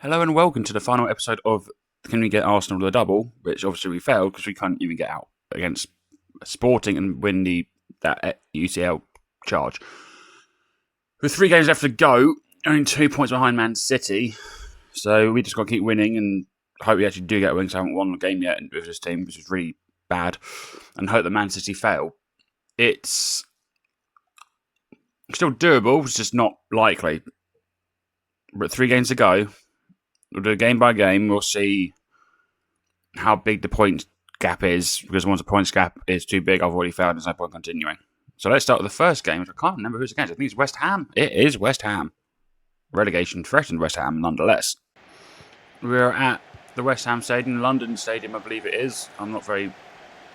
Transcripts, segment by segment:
Hello and welcome to the final episode of Can We Get Arsenal the Double, which obviously we failed because we couldn't even get out against Sporting and win that UCL charge. With 3 games left to go, only 2 points behind Man City, so we just got to keep winning and hope we actually do get a win because I haven't won a game yet with this team, which is really bad, and hope that Man City fail. It's still doable, it's just not likely. But 3 games to go. We'll do game by game. We'll see how big the point gap is, because once the points gap is too big, I've already failed. There's no point continuing. So let's start with the first game, which I can't remember who's against. I think it's West Ham. It is West Ham. Relegation threatened West Ham, nonetheless. We're at the West Ham Stadium, London Stadium, I believe it is. I'm not very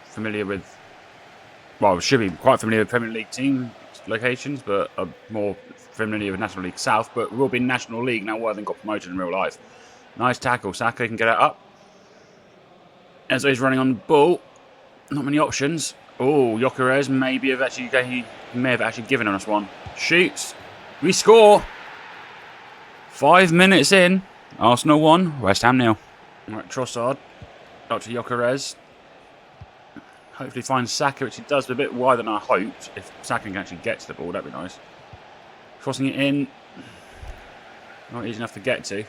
familiar with... Well, I should be quite familiar with Premier League team locations, but I'm more familiar with National League South. But we'll be National League now, Worthing got promoted in real life. Nice tackle. Saka can get it up. As he's running on the ball. Not many options. Oh, Gyökeres may have actually given us one. Shoots. We score. 5 minutes in. Arsenal 1. West Ham 0. Right, Trossard. Up to Gyökeres. Hopefully finds Saka, which he does a bit wider than I hoped. If Saka can actually get to the ball, that'd be nice. Crossing it in. Not easy enough to get to.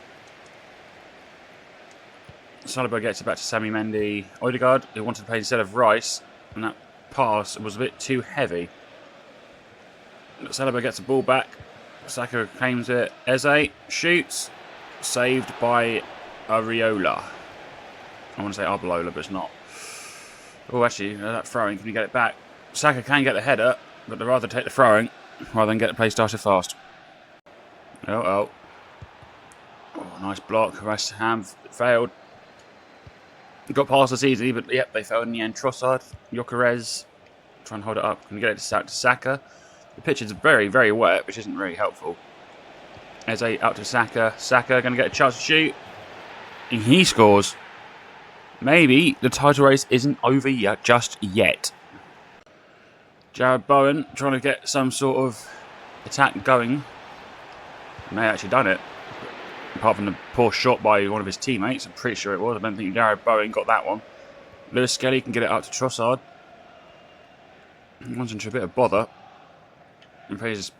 Saliba gets it back to Sammy Mendy. Odegaard, who wanted to play instead of Rice, and that pass was a bit too heavy. Saliba gets the ball back. Saka claims it. Eze shoots. Saved by Areola. I want to say Arbelola, but it's not. Oh, actually, that throwing, can you get it back? Saka can get the header, but they'd rather take the throwing rather than get the play started fast. Oh, nice block. West Ham failed. Got past us easily, but yep, they failed in the end. Trossard, Gyökeres, try and hold it up. Can get it to Saka. The pitch is very, very wet, which isn't really helpful. Eze up to Saka. Saka going to get a chance to shoot. And he scores. Maybe the title race isn't over yet, just yet. Jared Bowen trying to get some sort of attack going. May have actually done it. Apart from the poor shot by one of his teammates, I'm pretty sure it was. I don't think Jared Bowen got that one. Lewis Skelly can get it out to Trossard. He wants into a bit of bother. And plays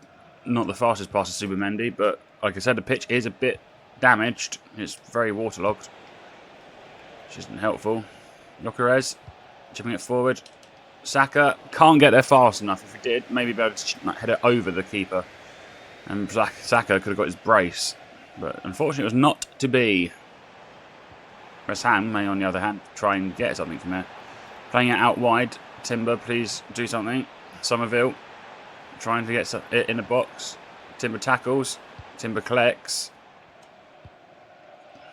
not the fastest pass to Supermendy, but like I said, the pitch is a bit damaged. It's very waterlogged, which isn't helpful. Gyökeres chipping it forward. Saka can't get there fast enough. If he did, maybe be able to head it over the keeper. And Saka could have got his brace. But unfortunately, it was not to be. West Ham may, on the other hand, try and get something from there. Playing it out wide. Timber, please do something. Somerville trying to get it in the box. Timber tackles. Timber collects.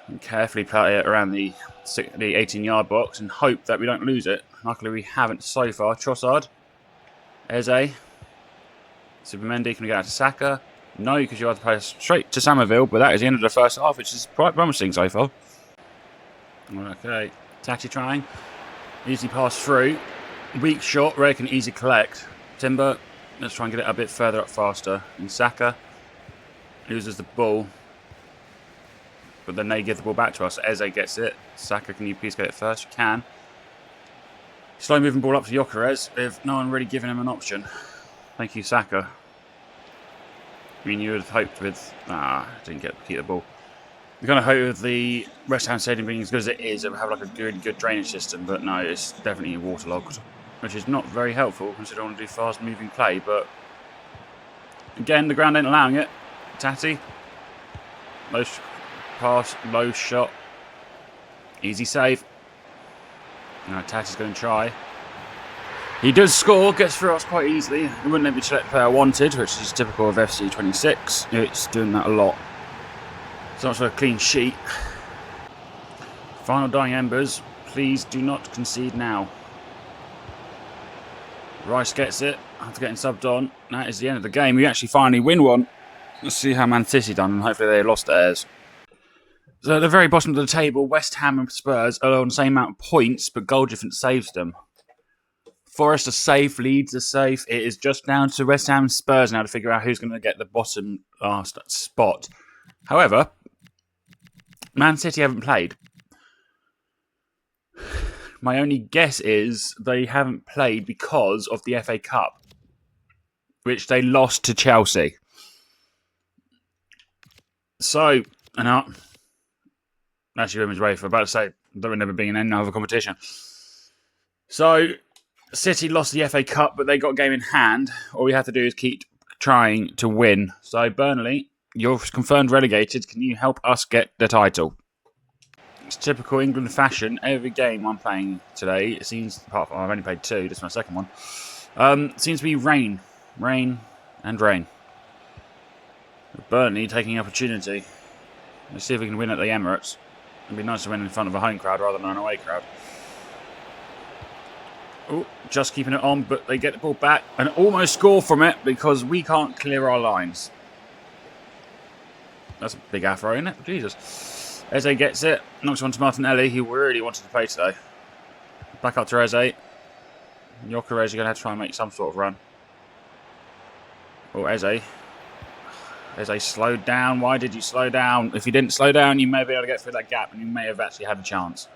And carefully play it around the 18-yard box and hope that we don't lose it. Luckily, we haven't so far. Trossard. Eze. Supermendy can get out to Saka. No, because you have to play straight to Somerville, but that is the end of the first half, which is quite promising so far. Okay, Tati trying. Easy pass through. Weak shot, Ray can easy collect. Timber, let's try and get it a bit further up faster. And Saka loses the ball, but then they give the ball back to us. Eze gets it. Saka, can you please get it first? You can. Slow moving ball up to Gyökeres, with no one really giving him an option. Thank you, Saka. I mean, you would have hoped with... didn't get to keep the ball. You're going to hope with the West Ham Stadium being as good as it is, it would have like a good drainage system, but no, it's definitely waterlogged, which is not very helpful considering I want to do fast-moving play, but... Again, the ground ain't allowing it. Tati. Low pass, low shot. Easy save. Now Tati's going to try. He does score, gets through us quite easily. He wouldn't let me select the player I wanted, which is typical of FC26. It's doing that a lot. So much for a clean sheet. Final dying embers. Please do not concede now. Rice gets it after getting subbed on. That is the end of the game. We actually finally win one. Let's see how Man City done, and hopefully they lost theirs. So at the very bottom of the table, West Ham and Spurs are on the same amount of points, but goal difference saves them. Forest are safe, Leeds are safe. It is just down to West Ham and Spurs now to figure out who's going to get the bottom last spot. However, Man City haven't played. My only guess is they haven't played because of the FA Cup, which they lost to Chelsea. So, and actually, Women's Race, I'm about to say, there will never be in any other competition. So, City lost the FA Cup, but they got a game in hand. All we have to do is keep trying to win. So, Burnley, you're confirmed relegated. Can you help us get the title? It's typical England fashion. Every game I'm playing today, it seems, apart from I've only played 2, this is my second one, seems to be rain. Rain and rain. Burnley taking opportunity. Let's see if we can win at the Emirates. It'd be nice to win in front of a home crowd rather than an away crowd. Oh, just keeping it on, but they get the ball back and almost score from it because we can't clear our lines. That's a big afro, isn't it? Jesus. Eze gets it. Knocks on to Martinelli, who really wanted to play today. Back up to Eze. Gyökeres, you're going to have to try and make some sort of run. Oh, Eze. Eze slowed down. Why did you slow down? If you didn't slow down, you may be able to get through that gap and you may have actually had a chance.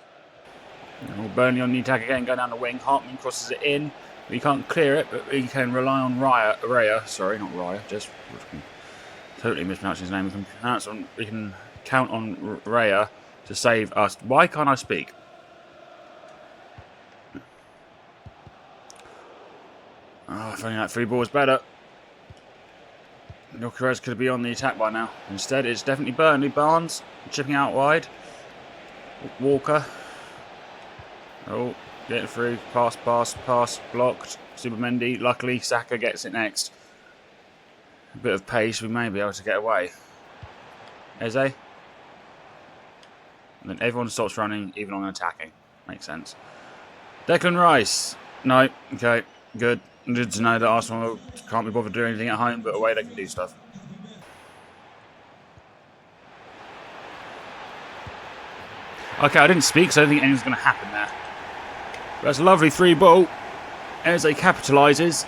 Oh, Burnley on the attack again, going down the wing. Hartman crosses it in. We can't clear it, but we can rely on Raya. Sorry, not Raya. Just totally mispronouncing his name. We can count on Raya to save us. Why can't I speak? Oh, if only that free ball was better. Gyökeres could be on the attack by now. Instead, it's definitely Burnley. Barnes chipping out wide. Walker. Oh, getting through. Pass, blocked. Supermendy. Luckily, Saka gets it next. A bit of pace, we may be able to get away. Eze. And then everyone stops running, even on attacking. Makes sense. Declan Rice. No. Okay, good. Good to know that Arsenal can't be bothered doing anything at home, but away they can do stuff. Okay, I didn't speak, so I don't think anything's going to happen there. That's a lovely 3-ball. Eze capitalises.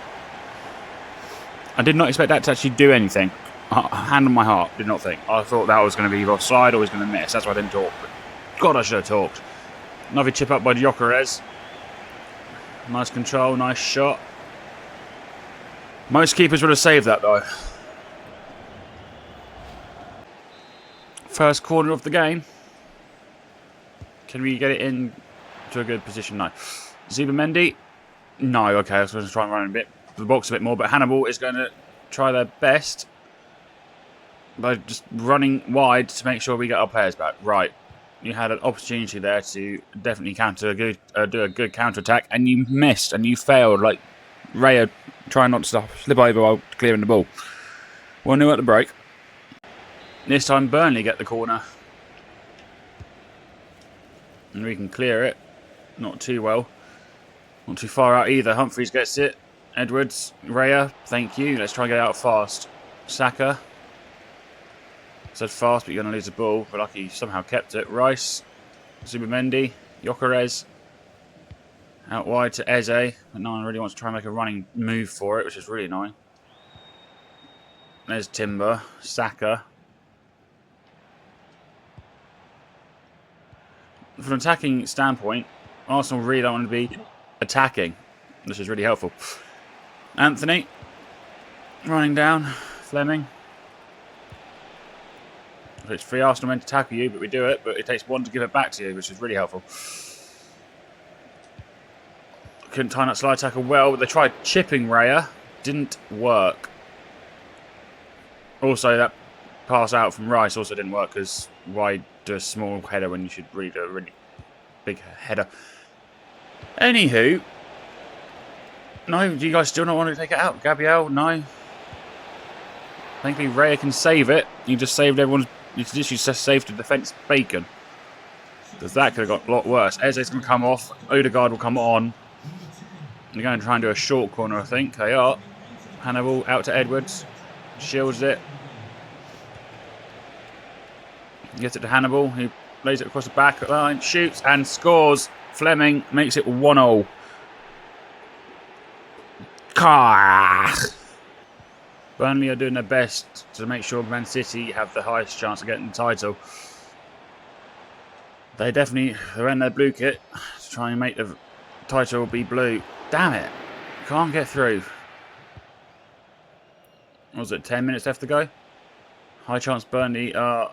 I did not expect that to actually do anything. Hand on my heart, did not think. I thought that was going to be offside or was going to miss. That's why I didn't talk. But God, I should have talked. Another chip up by Gyökeres. Nice control, nice shot. Most keepers would have saved that, though. First corner of the game. Can we get it in to a good position? No. Supermendy. No, okay, I was going to try and run the box a bit more, but Hannibal is going to try their best by just running wide to make sure we get our players back. Right. You had an opportunity there to definitely do a good counter-attack, and you missed, and you failed. Like, Raya trying not to slip over while clearing the ball. 1-0 at the break. This time, Burnley get the corner. And we can clear it. Not too well. Not too far out either. Humphries gets it. Edwards, Raya, thank you. Let's try and get it out fast. Saka. Said fast, but you're going to lose the ball. But lucky you somehow kept it. Rice, Supermendy, Gyökeres. Out wide to Eze. But no one really wants to try and make a running move for it, which is really annoying. There's Timber, Saka. From an attacking standpoint, Arsenal really don't want to be attacking. This is really helpful. Anthony. Running down. Fleming. It's free Arsenal meant to tackle you, but we do it. But it takes one to give it back to you, which is really helpful. Couldn't time that slide tackle well. They tried chipping Raya. Didn't work. Also, that pass out from Rice also didn't work because why do a small header when you should really do a really big header? Anywho. No, do you guys still not want to take it out? Gabriel, no. Thankfully, Raya can save it. You just saved everyone's... You literally just saved the defence bacon. Because that could have got a lot worse. Eze's going to come off. Odegaard will come on. They're going to try and do a short corner, I think. They are. Hannibal out to Edwards. Shields it. Gets it to Hannibal. He lays it across the back line. Shoots and scores. Fleming makes it 1-0. Burnley are doing their best to make sure Man City have the highest chance of getting the title. They're in their blue kit to try and make the title be blue. Damn it. Can't get through. What was it, 10 minutes left to go? High chance Burnley are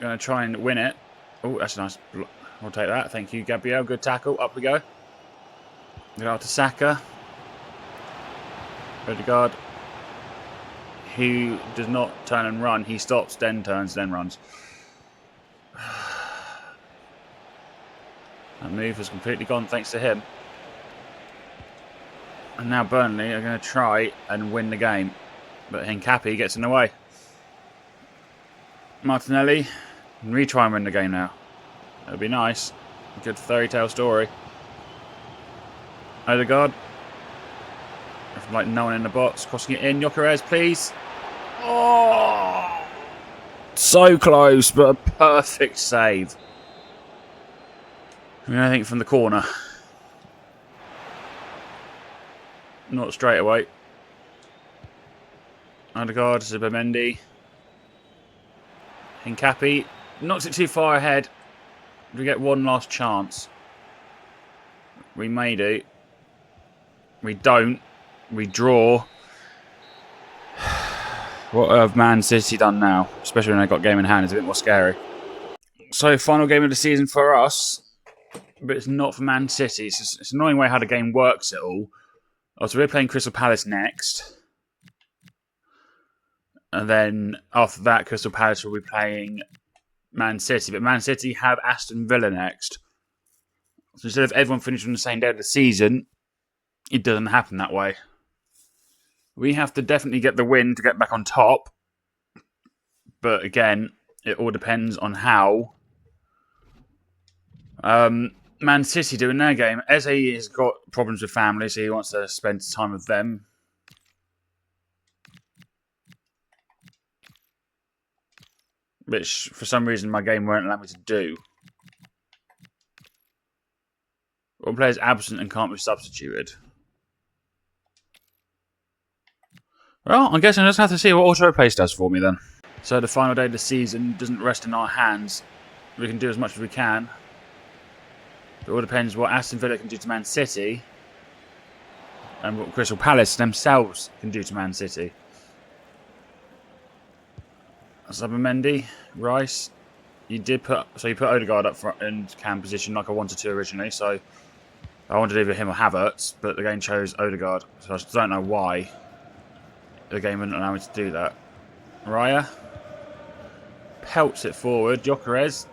going to try and win it. Oh, that's nice. We'll take that. Thank you, Gabriel. Good tackle. Up we go. Get out to Saka. Odegaard. He does not turn and run. He stops, then turns, then runs. That move has completely gone thanks to him. And now Burnley are going to try and win the game. But Hincapi gets in the way. Martinelli can retry and win the game now. That'll be nice. A good fairy tale story. Odegaard. Like no one in the box. Crossing it in. Gyökeres, please. Oh! So close, but a perfect save. I think from the corner. Not straight away. Odegaard, Zubimendi. Hincapi knocks it too far ahead. We get one last chance. We may do. We don't. We draw. What have Man City done now? Especially when they've got game in hand. It's a bit more scary. So, final game of the season for us. But it's not for Man City. It's an annoying way how the game works it all. So we're playing Crystal Palace next. And then after that, Crystal Palace will be playing Man City. But Man City have Aston Villa next. So instead of everyone finishing on the same day of the season, it doesn't happen that way. We have to definitely get the win to get back on top. But again, it all depends on how Man City do in their game. Eze has got problems with family, so he wants to spend time with them. Which, for some reason, my game won't allow me to do. One player is absent and can't be substituted. Well, I guess I just have to see what auto replace does for me then. So the final day of the season doesn't rest in our hands. We can do as much as we can. It all depends what Aston Villa can do to Man City and what Crystal Palace themselves can do to Man City. Zubimendi, Rice. You put Odegaard up front in cam position like I wanted to originally, so I wanted either him or Havertz, but the game chose Odegaard, so I just don't know why the game wouldn't allow me to do that. Raya pelts it forward. Gyökeres.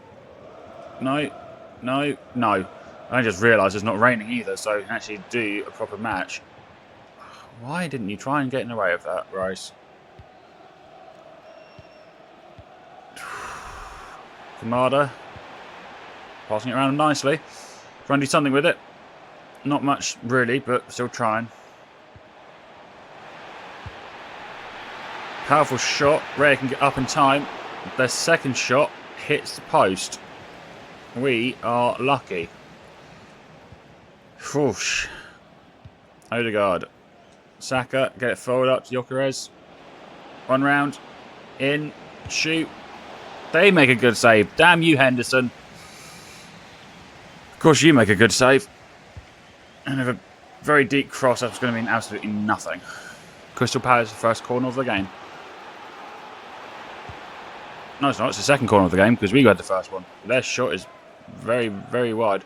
No. I just realised it's not raining either, so I can actually do a proper match. Why didn't you try and get in the way of that, Rice? Kamada. Passing it around nicely. Trying to do something with it. Not much, really, but still trying. Powerful shot. Raya can get up in time. Their second shot hits the post. We are lucky. Whoosh. Odegaard. Saka. Get it forward up to Gyökeres. One round. In. Shoot. They make a good save. Damn you, Henderson. Of course you make a good save. And with a very deep cross, that's going to mean absolutely nothing. Crystal Palace, the first corner of the game. No, it's not. It's the second corner of the game because we got the first one. Their shot is very, very wide.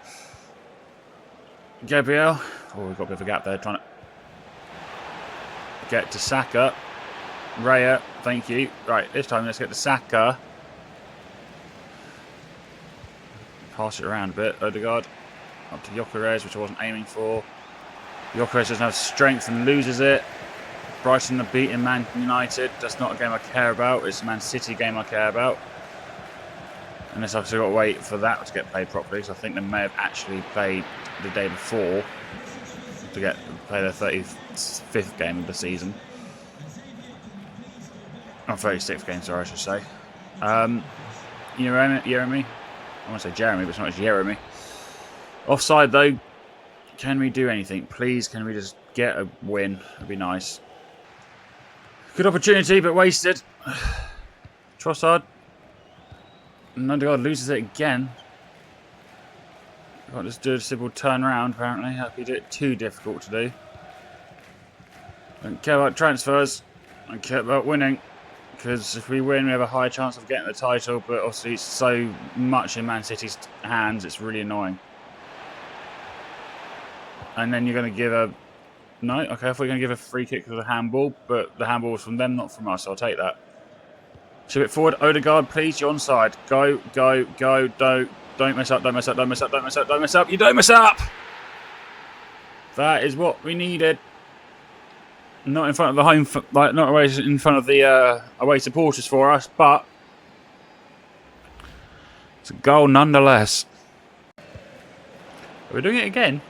Gabriel. Oh, we've got a bit of a gap there. Trying to get to Saka. Raya, thank you. Right, this time let's get to Saka. Pass it around a bit. Odegaard. Up to Gyökeres, which I wasn't aiming for. Gyökeres doesn't have strength and loses it. Brighton are beating Man United. That's not a game I care about. It's a Man City game I care about. Unless I've still got to wait for that to get played properly. So I think they may have actually played the day before to play their 35th game of the season. Or 36th game, sorry, I should say. Jeremy. I want to say Jeremy, but it's not Jeremy. Offside though. Can we do anything? Please, can we just get a win? That'd be nice. Good opportunity, but wasted. Trossard. Odegaard loses it again. Can't just do a simple turn round, apparently. Hope he did it too difficult to do. Don't care about transfers. Don't care about winning. Because if we win, we have a high chance of getting the title. But obviously, it's so much in Man City's hands, it's really annoying. And then you're going to give a... No? Okay, I thought you were going to give a free kick for the handball. But the handball was from them, not from us. So I'll take that. Chip it forward. Odegaard, please. You're onside. Go, go, go. Don't mess up, don't mess up, don't mess up, don't mess up, don't mess up. You don't mess up! That is what we needed. Not in front of the home, like not always in front of the away supporters for us, but it's a goal nonetheless. Are we doing it again?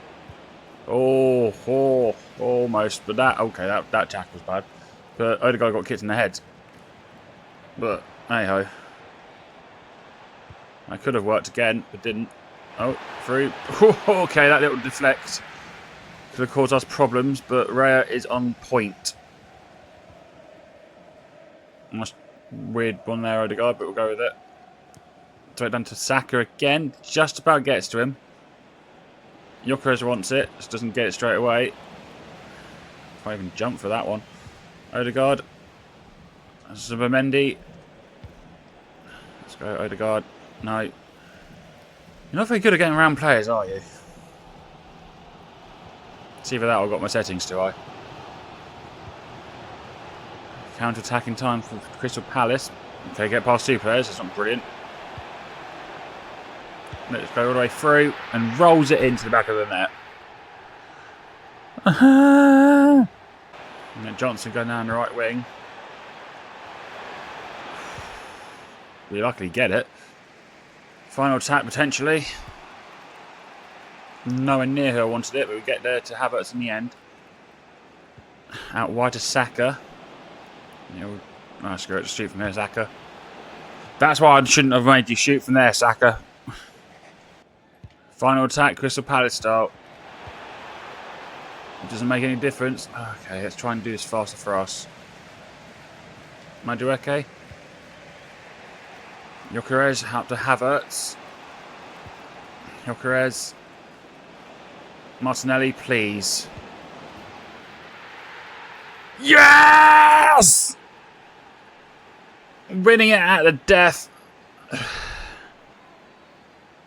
Oh, almost. But that tackle was bad. But Odegaard got kicked in the head. But hey ho. I could have worked again, but didn't. Oh, through. Okay, that little deflect could have caused us problems, but Raya is on point. Nice weird one there, Odegaard, but we'll go with it. Throw it down to Saka again. Just about gets to him. Gyökeres wants it, just doesn't get it straight away. Can't even jump for that one. Odegaard. Zubimendi. Let's go, Odegaard. No. You're not very good at getting around players, are you? It's either that or I've got my settings too high. Counter-attacking time for Crystal Palace. Okay, get past two players. That's not brilliant. Let's go all the way through and rolls it into the back of the net. And then Johnson going down the right wing. We luckily get it. Final attack potentially. Nowhere near who I wanted it, but we get there to Havertz in the end. Out wide to Saka. Screw it, just shoot from here, Saka. That's why I shouldn't have made you shoot from there, Saka. Final attack, Crystal Palace style. It doesn't make any difference. Okay, let's try and do this faster for us. Madueke. Gyökeres out to Havertz. Gyökeres. Martinelli, please. Yes! Winning it at the death.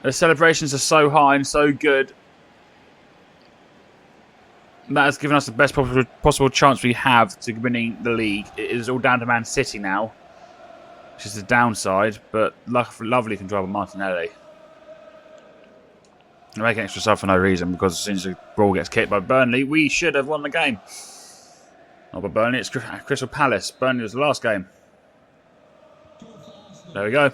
The celebrations are so high and so good. That has given us the best possible chance we have to winning the league. It is all down to Man City now, which is the downside, but lovely control by Martinelli. They're making extra sub for no reason, because as soon as the ball gets kicked by Burnley, we should have won the game. Not by Burnley, it's Crystal Palace. Burnley was the last game. There we go.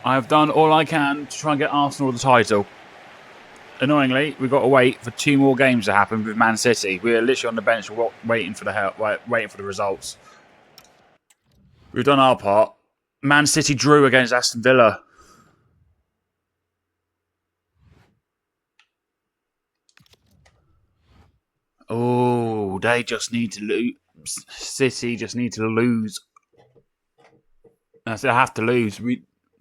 I have done all I can to try and get Arsenal the title. Annoyingly, we've got to wait for 2 more games to happen with Man City. We're literally on the bench waiting for the results. We've done our part. Man City drew against Aston Villa. Oh, they just need to lose. City just need to lose. I said, I have to lose.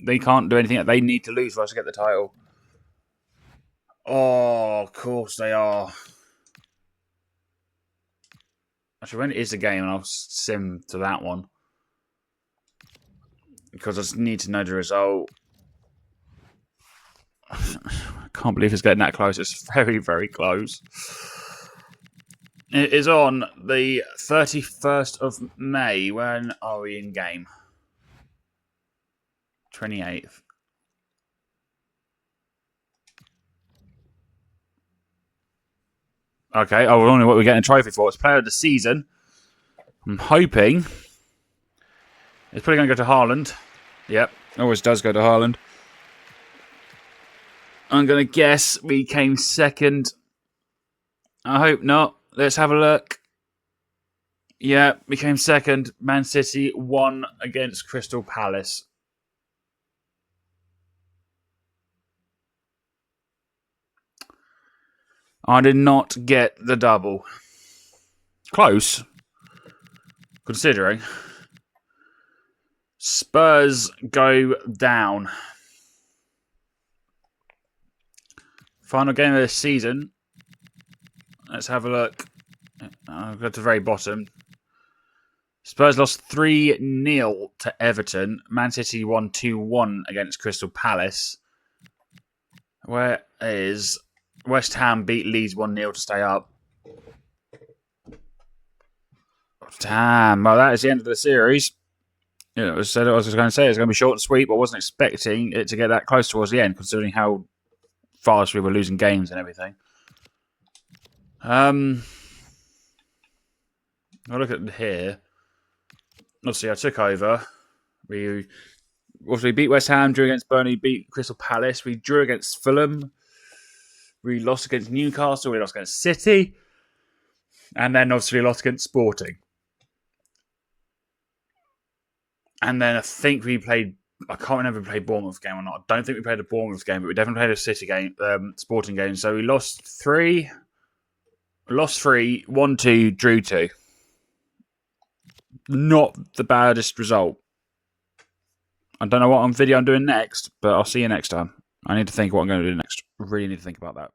They can't do anything. They need to lose for us to get the title. Oh, of course they are. Actually, when it is a game, I'll sim to that one. Because I just need to know the result. I can't believe it's getting that close. It's very, very close. It is on the 31st of May. When are we in game? 28th. Okay, I wonder what we're getting a trophy for. It's player of the season. I'm hoping it's probably going to go to Haaland. Yep, always does go to Haaland. I'm going to guess we came second. I hope not. Let's have a look. Yeah, we came second. Man City won against Crystal Palace. I did not get the double. Close, considering. Spurs go down. Final game of the season. Let's have a look. I'll go to the very bottom. Spurs lost 3-0 to Everton. Man City won 2-1 against Crystal Palace. Where is West Ham beat Leeds 1-0 to stay up. Damn. Well, that is the end of the series. I was going to say it's going to be short and sweet, but I wasn't expecting it to get that close towards the end, considering how fast we were losing games and everything. I'll look at here. Obviously, I took over. We beat West Ham, drew against Burnley, beat Crystal Palace. We drew against Fulham. We lost against Newcastle. We lost against City. And then obviously lost against Sporting. And then I think we played... I can't remember if we played Bournemouth game or not. I don't think we played a Bournemouth game, but we definitely played a City game, Sporting game. So we lost 3, won 2, drew 2. Not the baddest result. I don't know what video I'm doing next, but I'll see you next time. I need to think what I'm going to do next. Really need to think about that.